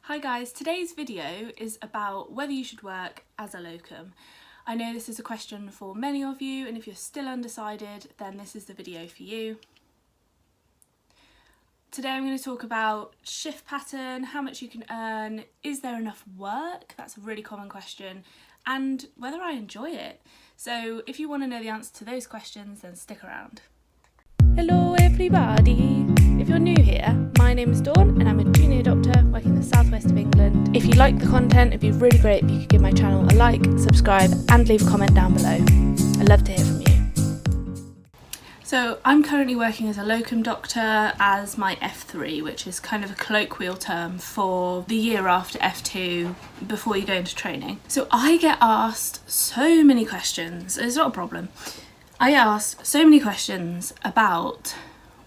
Hi guys, today's video is about whether you should work as a locum. I know this is a question for many of you, and if you're still undecided, then this is the video for you. Today I'm going to talk about shift pattern, how much you can earn, is there enough work? That's a really common question, and whether I enjoy it. So if you want to know the answer to those questions, then stick around. Hello everybody! If you're new here, my name is Dawn and I'm a junior doctor working in the southwest of England. If you like the content, it'd be really great if you could give my channel a like, subscribe and leave a comment down below. I'd love to hear from you. So I'm currently working as a locum doctor as my F3, which is kind of a colloquial term for the year after F2 before you go into training. So I get asked so many questions, it's not a problem. I get asked so many questions about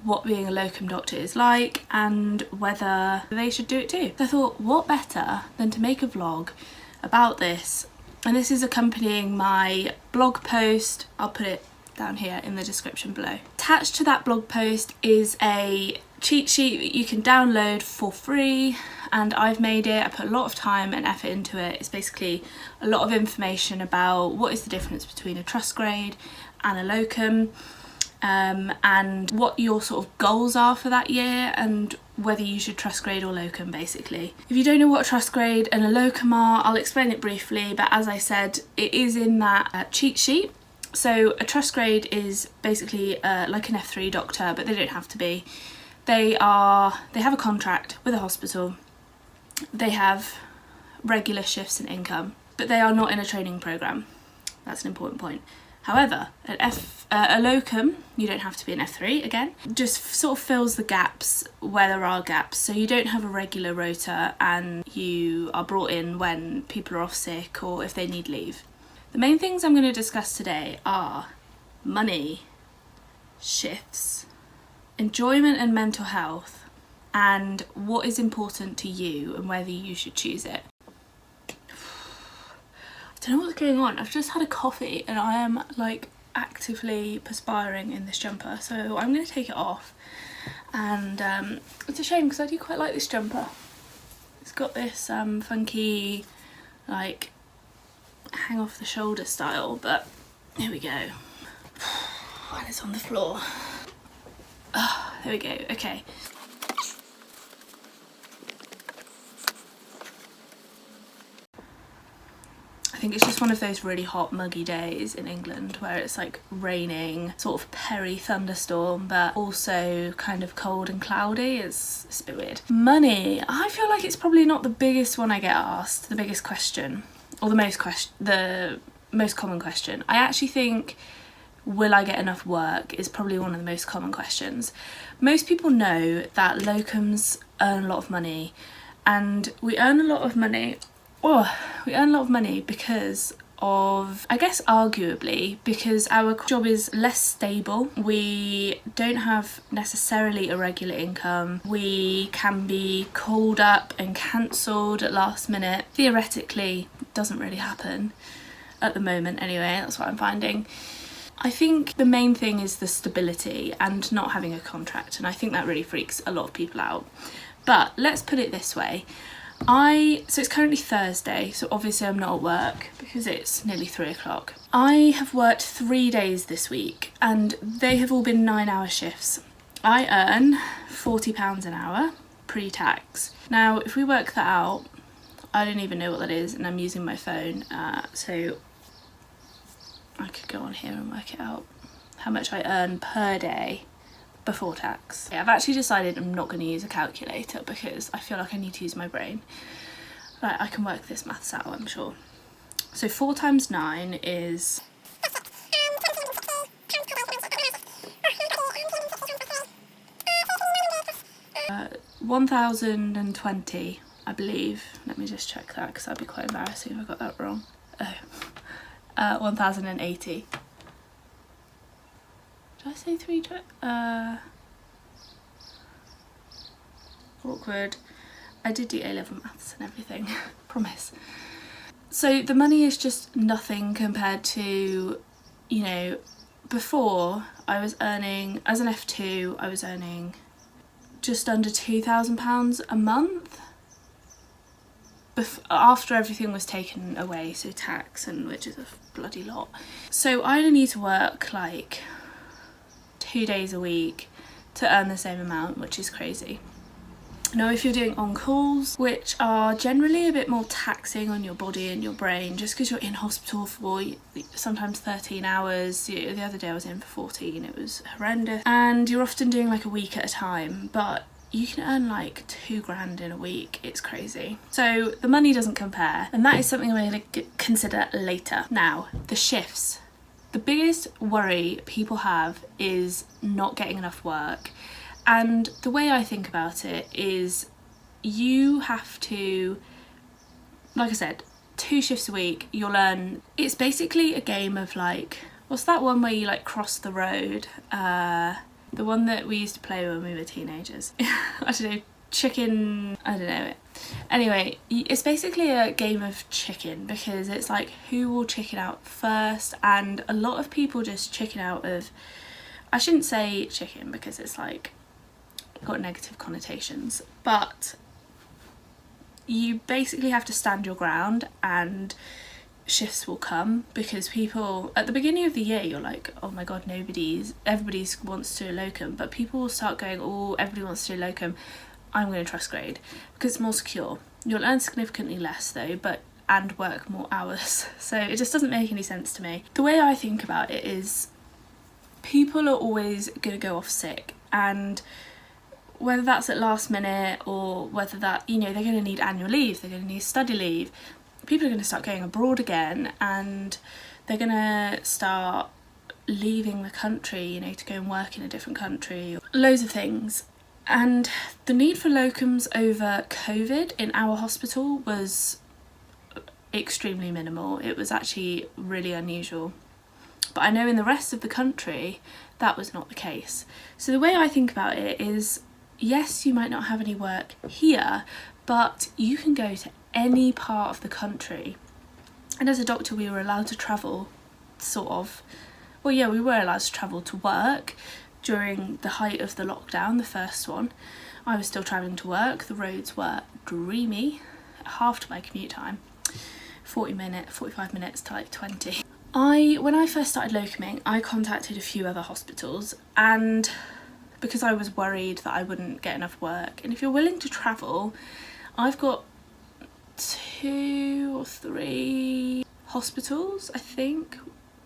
what being a locum doctor is like and whether they should do it too. So I thought, what better than to make a vlog about this, and this is accompanying my blog post. I'll put it down here in the description below. Attached to that blog post is a cheat sheet that you can download for free, and I've made it. I put a lot of time and effort into it. It's basically a lot of information about what is the difference between a trust grade and a locum, and what your sort of goals are for that year and whether you should trust grade or locum basically. If you don't know what a trust grade and a locum are, I'll explain it briefly, but as I said, it is in that cheat sheet. So a trust grade is basically like an F3 doctor, but they don't have to be. They have a contract with a hospital, they have regular shifts and income, but they are not in a training programme. That's an important point. However, a locum, you don't have to be an F3 again, just sort of fills the gaps where there are gaps. So you don't have a regular rota and you are brought in when people are off sick or if they need leave. The main things I'm going to discuss today are money, shifts, enjoyment and mental health, and what is important to you and whether you should choose it. I don't know what's going on. I've just had a coffee and I am like actively perspiring in this jumper, so I'm going to take it off. And it's a shame because I do quite like this jumper. It's got this funky like hang off the shoulder style, but here we go. And it's on the floor. Oh, there we go. Okay. I think it's just one of those really hot muggy days in England where it's like raining, sort of perry thunderstorm, but also kind of cold and cloudy. It's a bit weird. Money. I feel like it's probably not the biggest one I get asked, the biggest question, or the most common question. I actually think, will I get enough work is probably one of the most common questions. Most people know that locums earn a lot of money, and we earn a lot of money. We earn a lot of money because of, I guess arguably, because our job is less stable. We don't have necessarily a regular income. We can be called up and cancelled at last minute. Theoretically, it doesn't really happen at the moment anyway, that's what I'm finding. I think the main thing is the stability and not having a contract, and I think that really freaks a lot of people out. But let's put it this way. So it's currently Thursday, so obviously I'm not at work because it's nearly 3 o'clock. I have worked 3 days this week and they have all been 9-hour shifts. I earn £40 an hour pre-tax. Now if we work that out, I don't even know what that is and I'm using my phone, so I could go on here and work it out how much I earn per day before tax. Yeah, I've actually decided I'm not going to use a calculator because I feel like I need to use my brain. Right, I can work this maths out, I'm sure. So 4 times 9 is... £1,020, I believe. Let me just check that because that'd be quite embarrassing if I got that wrong. Oh, 1,080. Did I say 3? Awkward. I did do A-level maths and everything, promise. So the money is just nothing compared to, you know, before I was earning, as an F2, I was earning just under £2,000 a month. after everything was taken away, so tax, and which is a bloody lot. So I only need to work like 2 days a week to earn the same amount, which is crazy. Now, if you're doing on-calls, which are generally a bit more taxing on your body and your brain, just because you're in hospital for sometimes 13 hours, the other day I was in for 14, it was horrendous, and you're often doing like a week at a time, but you can earn like £2,000 in a week. It's crazy. So the money doesn't compare, and that is something we're going to consider later. Now, the shifts. The biggest worry people have is not getting enough work. And the way I think about it is you have to, like I said, 2 shifts a week, you'll earn, it's basically a game of like, what's that one where you like cross the road? The one that we used to play when we were teenagers. I don't know, chicken, I don't know. Anyway, it's basically a game of chicken, because it's like who will chicken out first, and a lot of people just chicken out of, I shouldn't say chicken because it's like got negative connotations, but you basically have to stand your ground and shifts will come, because people at the beginning of the year you're like, oh my god, everybody wants to do a locum, but people will start going, oh, everybody wants to do a locum, I'm going to trust grade because it's more secure. You'll earn significantly less though, and work more hours, so it just doesn't make any sense to me. The way I think about it is people are always going to go off sick, and whether that's at last minute or whether that, you know, they're going to need annual leave, they're going to need study leave, people are going to start going abroad again, and they're going to start leaving the country, you know, to go and work in a different country, loads of things. And the need for locums over COVID in our hospital was extremely minimal. It was actually really unusual. But I know in the rest of the country that was not the case. So the way I think about it is, yes, you might not have any work here, but you can go to any part of the country. And as a doctor we were allowed to travel, sort of. Well, yeah, we were allowed to travel to work during the height of the lockdown, the first one. I was still travelling to work, the roads were dreamy, halved my commute time, 45 minutes to like 20. When I first started locuming, I contacted a few other hospitals, and because I was worried that I wouldn't get enough work. And if you're willing to travel, I've got 2 or 3 hospitals, I think,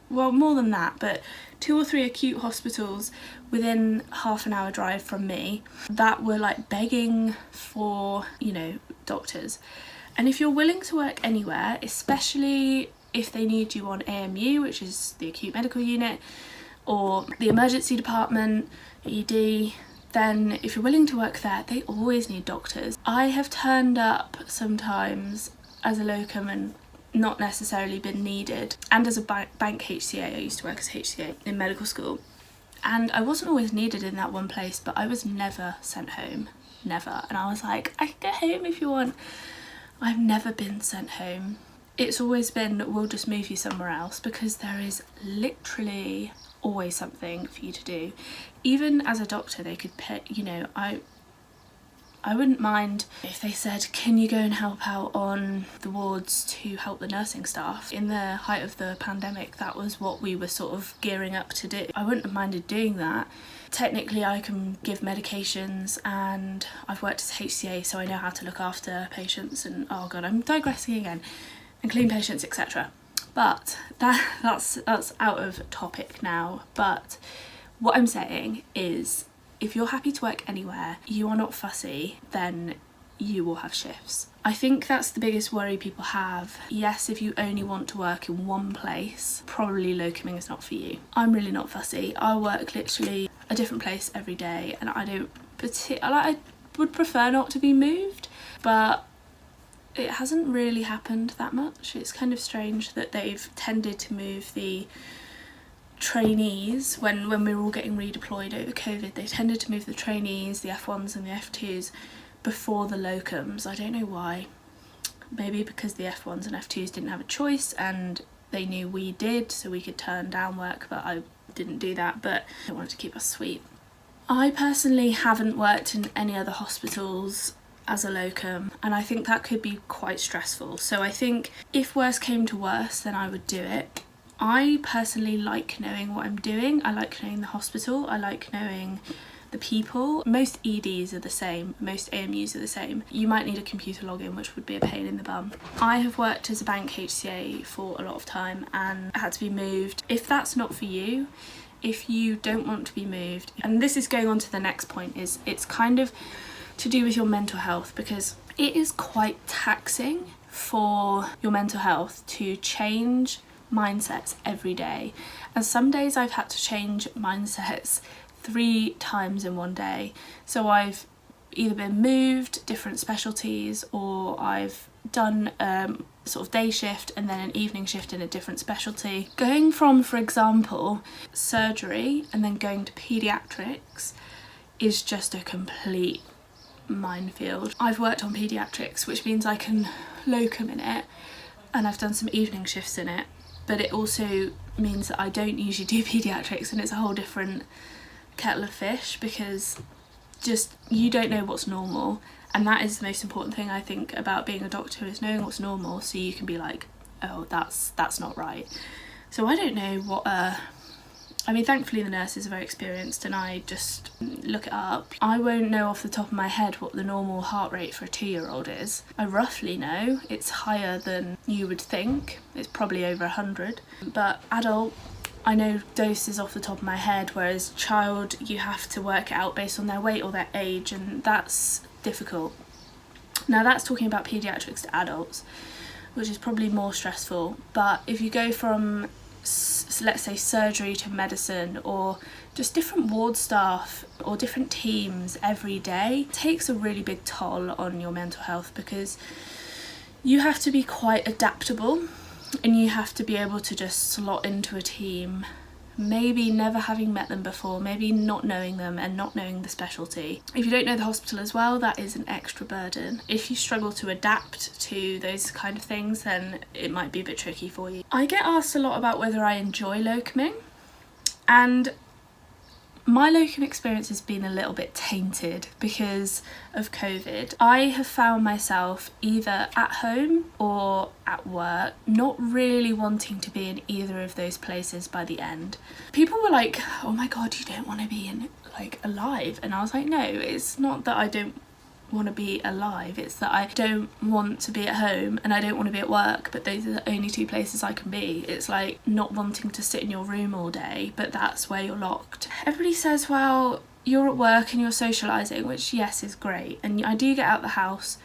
well, more than that, but 2 or 3 acute hospitals within half an hour drive from me that were like begging for, you know, doctors. And if you're willing to work anywhere, especially if they need you on AMU, which is the acute medical unit, or the emergency department, ED, then if you're willing to work there, they always need doctors. I have turned up sometimes as a locum and not necessarily been needed, and as a bank HCA. I used to work as HCA in medical school, and I wasn't always needed in that one place, but I was never sent home, never. And I was like, I can go home if you want. I've never been sent home. It's always been, we'll just move you somewhere else, because there is literally always something for you to do. Even as a doctor, they could pay, you know, I wouldn't mind if they said, can you go and help out on the wards to help the nursing staff? In the height of the pandemic, that was what we were sort of gearing up to do. I wouldn't have minded doing that. Technically, I can give medications, and I've worked as HCA, so I know how to look after patients, and oh god, I'm digressing again, and clean patients, etc. But that's out of topic now. But what I'm saying is, if you're happy to work anywhere, you are not fussy, then you will have shifts. I think that's the biggest worry people have. Yes, if you only want to work in one place, probably locuming is not for you. I'm really not fussy. I work literally a different place every day, and I would prefer not to be moved, but it hasn't really happened that much. It's kind of strange that they've tended to move the trainees when we were all getting redeployed over COVID. They tended to move the trainees, the F1s and the F2s, before the locums. I don't know why. Maybe because the F1s and F2s didn't have a choice and they knew we did, so we could turn down work, but I didn't do that, but I wanted to keep us sweet. I personally haven't worked in any other hospitals as a locum, and I think that could be quite stressful. So I think if worse came to worse, then I would do it. I personally like knowing what I'm doing. I like knowing the hospital. I like knowing the people. Most EDs are the same, most AMUs are the same. You might need a computer login, which would be a pain in the bum. I have worked as a bank HCA for a lot of time and had to be moved. If that's not for you, if you don't want to be moved, and this is going on to the next point, is it's kind of to do with your mental health, because it is quite taxing for your mental health to change mindsets every day. And some days I've had to change mindsets 3 times in one day. So I've either been moved, different specialties, or I've done sort of day shift and then an evening shift in a different specialty. Going from, for example, surgery and then going to paediatrics is just a complete minefield. I've worked on paediatrics, which means I can locum in it, and I've done some evening shifts in it, but it also means that I don't usually do paediatrics, and it's a whole different kettle of fish, because just you don't know what's normal, and that is the most important thing I think about being a doctor, is knowing what's normal, so you can be like, oh, that's not right. So I don't know what I mean, thankfully the nurses are very experienced and I just look it up. I won't know off the top of my head what the normal heart rate for a 2-year-old is. I roughly know it's higher than you would think. It's probably over 100. But adult, I know doses off the top of my head, whereas child, you have to work it out based on their weight or their age, and that's difficult. Now that's talking about paediatrics to adults, which is probably more stressful. But if you go from, let's say, surgery to medicine, or just different ward staff or different teams every day, it takes a really big toll on your mental health, because you have to be quite adaptable and you have to be able to just slot into a team, maybe never having met them before, maybe not knowing them and not knowing the specialty. If you don't know the hospital as well, that is an extra burden. If you struggle to adapt to those kind of things, then it might be a bit tricky for you. I get asked a lot about whether I enjoy locuming, and my locum experience has been a little bit tainted because of COVID. I have found myself either at home or at work, not really wanting to be in either of those places by the end. People were like, oh my god, you don't want to be in, like, alive, and I was like, no, it's not that I don't want to be alive, it's that I don't want to be at home and I don't want to be at work, but those are the only 2 places I can be. It's like not wanting to sit in your room all day, but that's where you're locked. Everybody says, well, you're at work and you're socialising, which yes is great, and I do get out the house,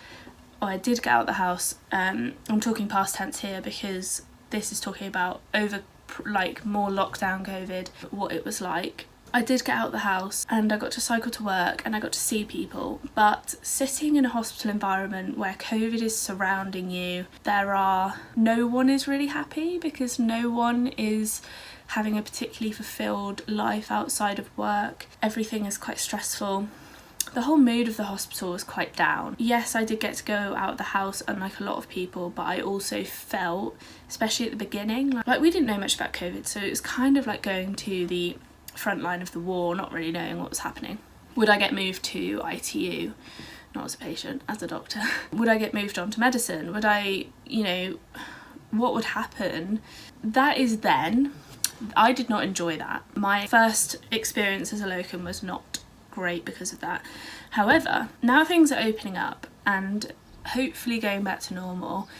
or I did get out the house. I'm talking past tense here because this is talking about over, like, more lockdown COVID, what it was like. I did get out the house and I got to cycle to work and I got to see people, but sitting in a hospital environment where COVID is surrounding you, no one is really happy, because no one is having a particularly fulfilled life outside of work. Everything is quite stressful. The whole mood of the hospital was quite down. Yes, I did get to go out of the house, unlike a lot of people, but I also felt, especially at the beginning, like we didn't know much about COVID, so it was kind of like going to the front line of the war, not really knowing what was happening. Would I get moved to ITU? Not as a patient, as a doctor. Would I get moved on to medicine? Would I, what would happen? That is then. I did not enjoy that. My first experience as a locum was not great because of that. However, now things are opening up and hopefully going back to normal,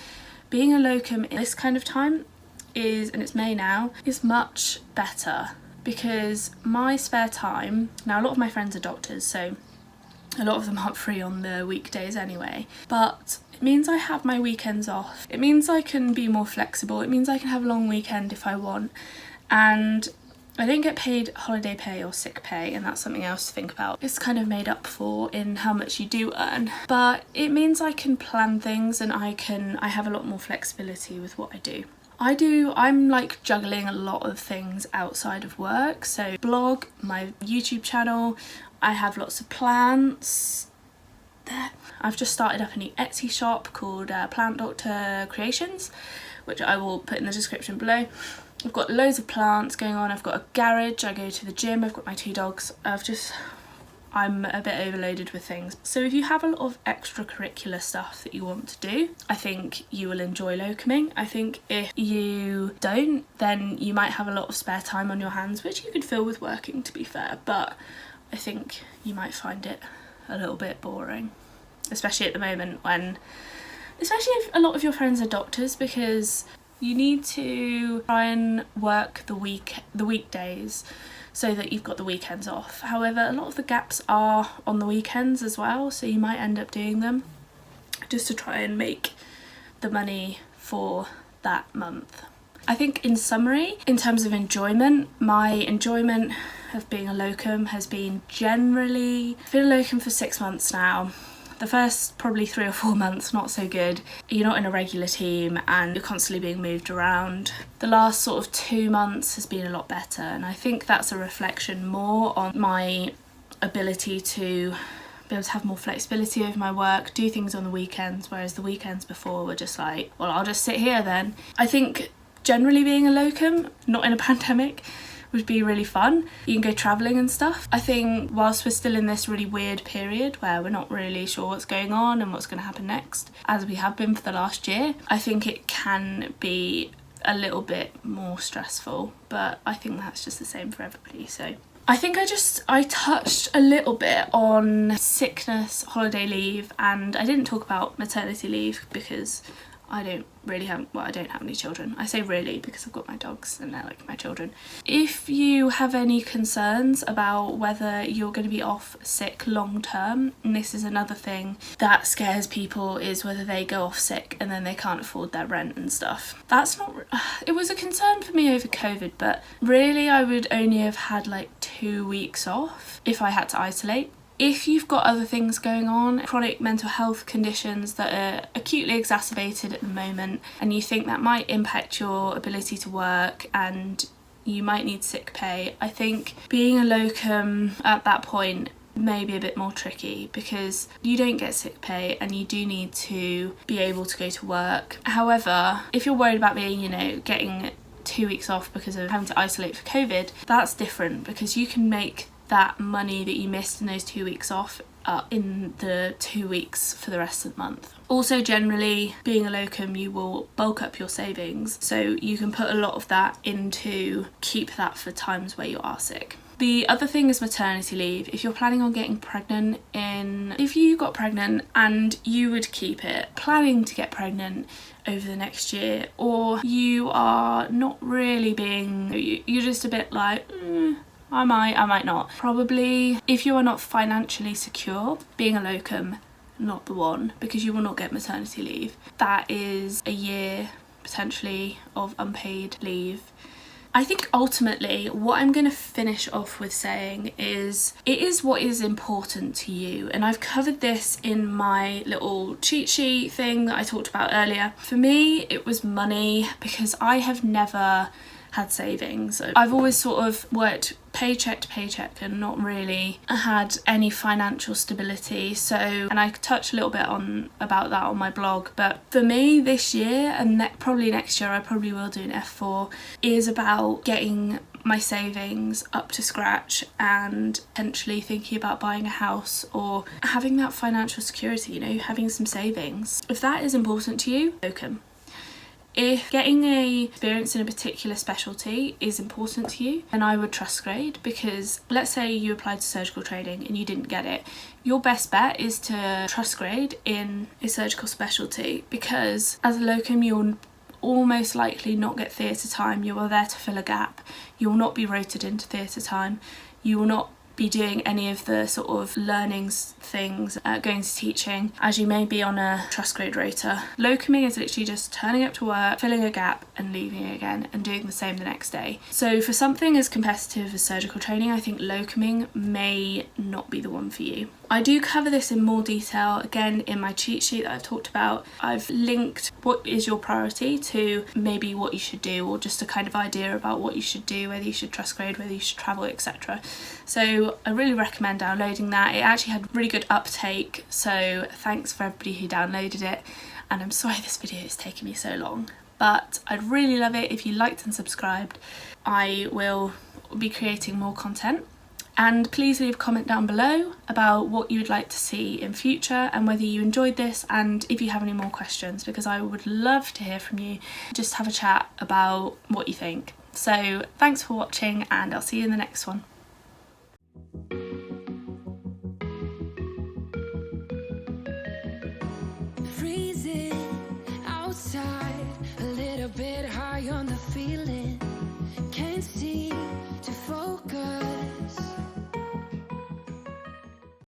being a locum in this kind of time is, and it's May now, is much better. Because my spare time, now a lot of my friends are doctors, so a lot of them aren't free on the weekdays anyway, but it means I have my weekends off. It means I can be more flexible. It means I can have a long weekend if I want, and I don't get paid holiday pay or sick pay, and that's something else to think about. It's kind of made up for in how much you do earn, but it means I can plan things and I have a lot more flexibility with what I do. I'm like juggling a lot of things outside of work, so blog, my YouTube channel, I have lots of plants there. I've just started up a new Etsy shop called Plant Doctor Creations, which I will put in the description below. I've got loads of plants going on, I've got a garage, I go to the gym, I've got my 2 dogs, I've just I'm a bit overloaded with things. So if you have a lot of extracurricular stuff that you want to do, I think you will enjoy locuming. I think if you don't, then you might have a lot of spare time on your hands, which you could fill with working, to be fair, but I think you might find it a little bit boring, especially at the moment especially if a lot of your friends are doctors, because you need to try and work the weekdays so that you've got the weekends off. However, a lot of the gaps are on the weekends as well, so you might end up doing them just to try and make the money for that month. I think in summary, in terms of enjoyment, my enjoyment of being a locum has been generally, I've been a locum for 6 months now. The first probably 3 or 4 months, not so good. You're not in a regular team and you're constantly being moved around. The last sort of 2 months has been a lot better, and I think that's a reflection more on my ability to be able to have more flexibility over my work, do things on the weekends, whereas the weekends before were just like, well, I'll just sit here then. I think generally being a locum, not in a pandemic, would be really fun. You can go travelling and stuff. I think whilst we're still in this really weird period where we're not really sure what's going on and what's going to happen next, as we have been for the last year, I think it can be a little bit more stressful, but I think that's just the same for everybody. So I think I touched a little bit on sickness, holiday leave, and I didn't talk about maternity leave because I don't have any children. I say really because I've got my dogs and they're like my children. If you have any concerns about whether you're going to be off sick long term, and this is another thing that scares people, is whether they go off sick and then they can't afford their rent and stuff. It was a concern for me over COVID, but really I would only have had like 2 weeks off if I had to isolate. If you've got other things going on, chronic mental health conditions that are acutely exacerbated at the moment, and you think that might impact your ability to work and you might need sick pay, I think being a locum at that point may be a bit more tricky because you don't get sick pay and you do need to be able to go to work. However, if you're worried about getting 2 weeks off because of having to isolate for COVID, that's different because you can make that money that you missed in those 2 weeks off in the 2 weeks for the rest of the month. Also, generally, being a locum, you will bulk up your savings, so you can put a lot of that into keep that for times where you are sick. The other thing is maternity leave. If you're planning on getting pregnant if you got pregnant and you would keep it, planning to get pregnant over the next year, or you are not really you're just a bit like, I might not. Probably, if you are not financially secure, being a locum, not the one, because you will not get maternity leave. That is a year, potentially, of unpaid leave. I think ultimately what I'm going to finish off with saying is it is what is important to you, and I've covered this in my little cheat sheet thing that I talked about earlier. For me, it was money, because I have never had savings. I've always sort of worked paycheck to paycheck and not really had any financial stability. And I touched a little bit about that on my blog, but for me this year and probably next year, I probably will do an F4, is about getting my savings up to scratch and potentially thinking about buying a house or having that financial security, having some savings. If that is important to you, locum. If getting a experience in a particular specialty is important to you, then I would trust grade, because let's say you applied to surgical training and you didn't get it. Your best bet is to trust grade in a surgical specialty, because as a locum you'll almost likely not get theatre time. You are there to fill a gap. You will not be rotated into theatre time. You will not be doing any of the sort of learnings things, going to teaching, as you may be on a trust grade rota. Locuming is literally just turning up to work, filling a gap and leaving again and doing the same the next day. So for something as competitive as surgical training, I think locuming may not be the one for you. I do cover this in more detail again in my cheat sheet that I've talked about. I've linked what is your priority to maybe what you should do, or just a kind of idea about what you should do, whether you should trust grade, whether you should travel, etc. So I really recommend downloading that. It actually had really good uptake, so thanks for everybody who downloaded it, and I'm sorry this video is taking me so long, but I'd really love it if you liked and subscribed. I will be creating more content. And please leave a comment down below about what you would like to see in future and whether you enjoyed this, and if you have any more questions, because I would love to hear from you. Just have a chat about what you think. So thanks for watching, and I'll see you in the next one. Freezing outside, a little bit high on the feeling, can't see